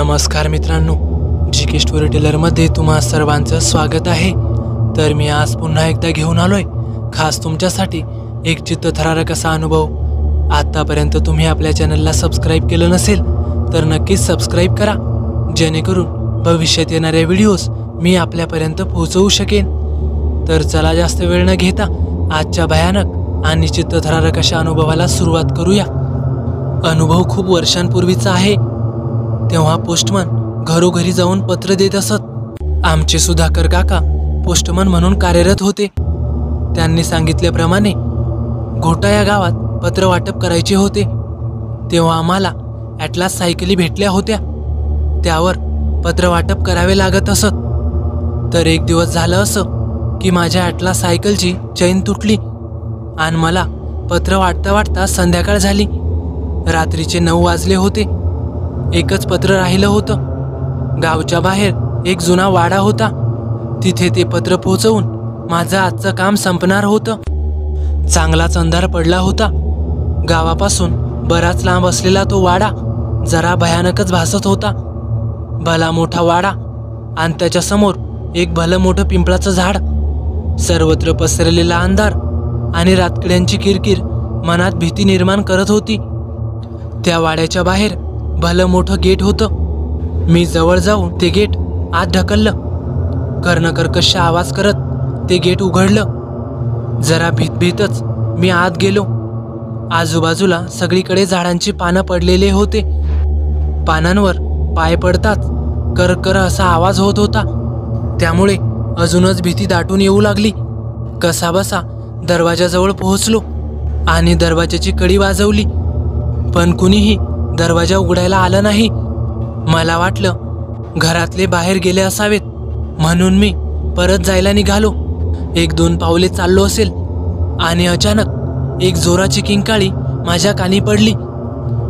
नमस्कार मित्रांनो, GK story टेलरमध्ये तुम्हा सर्वांचं स्वागत आहे। तर मी आज पुन्हा एकदा घेऊन आलोय खास तुमच्यासाठी एक चित्तथरारक असा अनुभव। आतापर्यंत तुम्ही आपल्या चॅनलला सबस्क्राइब केलं नसेल तर नक्कीच सबस्क्राइब करा, जेणेकरून भविष्यात येणारे व्हिडिओज मी आपल्यापर्यंत पोहोचवू शकेन। तर चला जास्त वेळ न घेता आजच्या भयानक आणि चित्तथरारक अशा अनुभवाला सुरुवात करूया। अनुभव खूप वर्षांपूर्वीचा आहे। तेव्हा पोस्टमन घरोघरी जाऊन पत्र देत असत। आमचे सुधाकर काका पोस्टमन म्हणून कार्यरत होते। त्यांनी सांगितल्याप्रमाणे घोटा या गावात पत्र वाटप करायचे होते। तेव्हा आम्हाला ॲटलास सायकली भेटल्या होत्या, त्यावर पत्र वाटप करावे लागत असत। तर एक दिवस झालं असं की माझ्या ॲटलास सायकलची चैन तुटली आणि मला पत्र वाटता वाटता संध्याकाळ झाली। रात्रीचे 9 वाजले होते। एकच पत्र राहिलं होतं। गावच्या बाहेर एक जुना वाडा होता, तिथे ते पत्र पोहोचवून माझं आजचं काम संपणार होतं। चांगलाच अंधार पडला होता। गावापासून बराच लांब असलेला तो वाडा जरा भयानकच भासत होता। भला मोठा वाडा आणि त्याच्यासमोर एक भलं मोठं पिंपळाचं झाड। सर्वत्र पसरलेला अंधार आणि रातकिड्यांची किरकिर मनात भीती निर्माण करत होती। त्या वाड्याच्या बाहेर भलं मोठं गेट होतं। मी जवळ जाऊन ते गेट आत ढकललं। कर्णकर्कश आवाज करत ते गेट उघडलं। जरा भीतभीतच मी आत गेलो। आजूबाजूला सगळीकडे झाडांची पानं पडलेले होते। पानांवर पाय पडताच करकर असा आवाज होत होता, त्यामुळे अजूनच भीती दाटून येऊ लागली। कसाबसा दरवाजाजवळ पोहोचलो आणि दरवाजाची कडी वाजवली, पण कुणीही दरवाजा उघडायला आलं नाही। मला वाटलं घरातले बाहेर गेले असावेत, म्हणून मी परत जायला निघालो। 1-2 पावले चाललो असेल आणि अचानक एक जोराची किंकाळी माझ्या कानी पडली।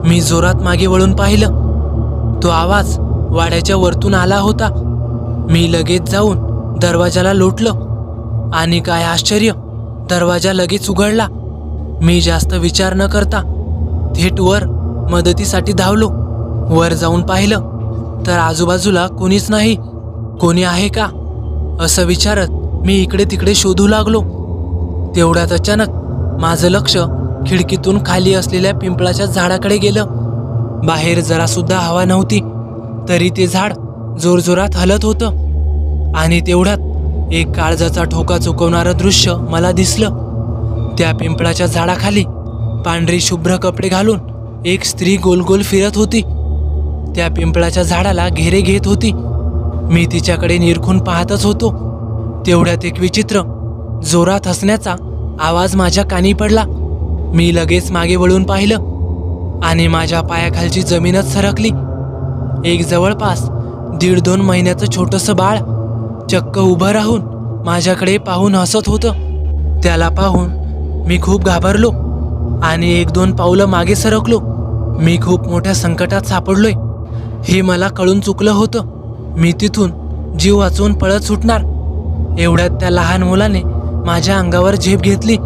मी जोरात मागे वळून पाहिलं। तो आवाज वाड्याच्या वरतून आला होता। मी लगेच जाऊन दरवाजाला लोटलं आणि काय आश्चर्य, दरवाजा लगेच उघडला। मी जास्त विचार न करता थेट वर मदतीसाठी धावलो। वर जाऊन पाहिलं तर आजूबाजूला कोणीच नाही। कोणी आहे का असं विचारत मी इकडे तिकडे शोधू लागलो। तेवढ्यात अचानक माझं लक्ष खिडकीतून खाली असलेल्या पिंपळाच्या झाडाकडे गेलं। बाहेर जरा सुद्धा हवा नव्हती, तरी ते झाड जोरजोरात हलत होतं आणि तेवढ्यात एक काळजाचा ठोका चुकवणारं दृश्य मला दिसलं। त्या पिंपळाच्या झाडाखाली पांढरी शुभ्र कपडे घालून एक स्त्री गोल गोल फिरत होती। त्या पिंपळाच्या झाडाला घेरे घेत होती। मी तिच्याकडे निरखून पाहतच होतो। तेवढ्यात एक विचित्र जोरात हसण्याचा आवाज माझ्या कानी पडला। मी लगेच मागे वळून पाहिलं आणि माझ्या पायाखालची जमीनच सरकली। एक जवळपास 1.5-2 महिन्याचं छोटंसं बाळ चक्क उभं राहून माझ्याकडे पाहून हसत होतं। त्याला पाहून मी खूप घाबरलो आणि 1-2 पावलं मागे सरकलो। मी खूप मोठ्या संकटात सापडलोय हे मला कळून चुकलं होतं। मी तिथून जीव वाचवून पळत सुटणार, एवढ्यात त्या लहान मुलाने माझ्या अंगावर झेप घेतली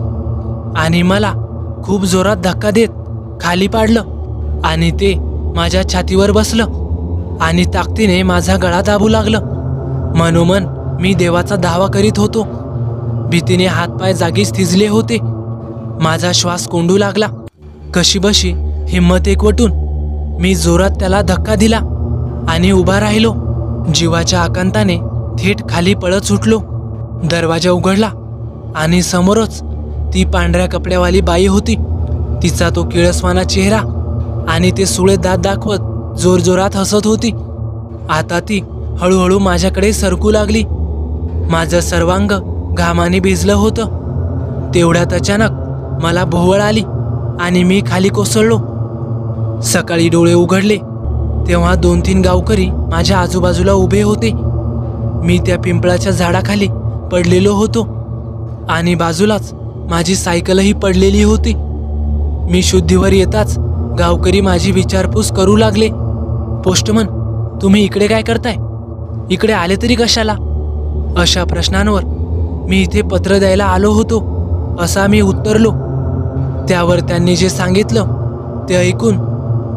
आणि मला खूप जोरात धक्का देत खाली पाडलं आणि ते माझ्या छातीवर बसलं आणि ताकदीने माझा गळा दाबू लागलं। मनोमन मी देवाचा धावा करीत होतो। भीतीने हातपाय जागीच थिजले होते। माझा श्वास कोंडू लागला। कशीबशी हिम्मत एकवटून मी जोरात त्याला धक्का दिला आणि उभा राहिलो। जीवाच्या आकांताने थेट खाली पळत सुटलो। दरवाजा उघडला आणि समोरच ती पांढऱ्या कपड्यावाली बाई होती। तिचा तो किळसवाना चेहरा आणि ते सुळे दात दाखवत जोरजोरात हसत होती। आता ती हळूहळू माझ्याकडे सरकू लागली। माझं सर्वांग घामाने भिजलं होतं। तेवढ्यात अचानक मला भोवळ आली आणि मी खाली कोसळलो। सकाळी डोळे उघडले तेव्हा 2-3 गावकरी माझ्या आजूबाजूला उभे होते। मी त्या पिंपळाच्या झाडाखाली पडलेलो होतो आणि बाजूलाच माझी सायकलही पडलेली होती। मी शुद्धीवर येताच गावकरी माझी विचारपूस करू लागले। पोस्टमन, तुम्ही इकडे काय करताय? इकडे आले तरी कशाला? अशा प्रश्नांवर मी इथे पत्र द्यायला आलो होतो असा मी उत्तरलो। त्यावर त्यांनी जे सांगितलं ते ऐकून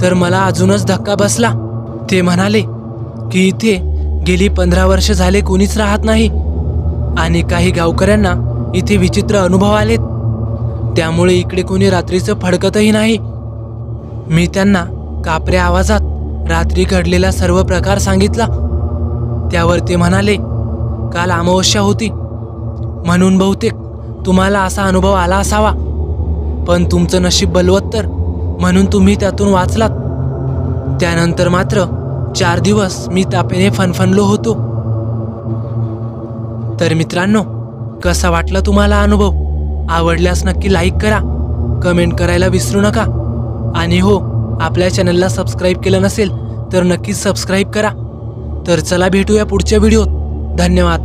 तर मला अजूनच धक्का बसला। ते म्हणाले, की इथे गेली 15 वर्ष झाले कोणीच राहत नाही आणि काही गावकऱ्यांना इथे विचित्र अनुभव आलेत. त्यामुळे इकडे कोणी रात्रीचं फडकतही नाही. मी त्यांना कापऱ्या आवाजात रात्री घडलेला सर्व प्रकार सांगितला. त्यावर ते म्हणाले, काल अमावस्या होती म्हणून बहुतेक तुम्हाला असा अनुभव आला असावा, पण तुमचं नशीब बलवत्तर म्हणून तुम्ही त्यातून वाचलात. त्यानंतर मात्र 4 दिवस मी तापेने फणफणलो होतो. तर मित्रांनो, कसा वाटला तुम्हाला अनुभव? आवडल्यास नक्की लाईक करा, कमेंट करायला विसरू नका आणि हो, आपल्या चॅनलला सबस्क्राईब केलं नसेल तर नक्कीच सबस्क्राईब करा. तर चला भेटूया पुढच्या व्हिडिओत. धन्यवाद.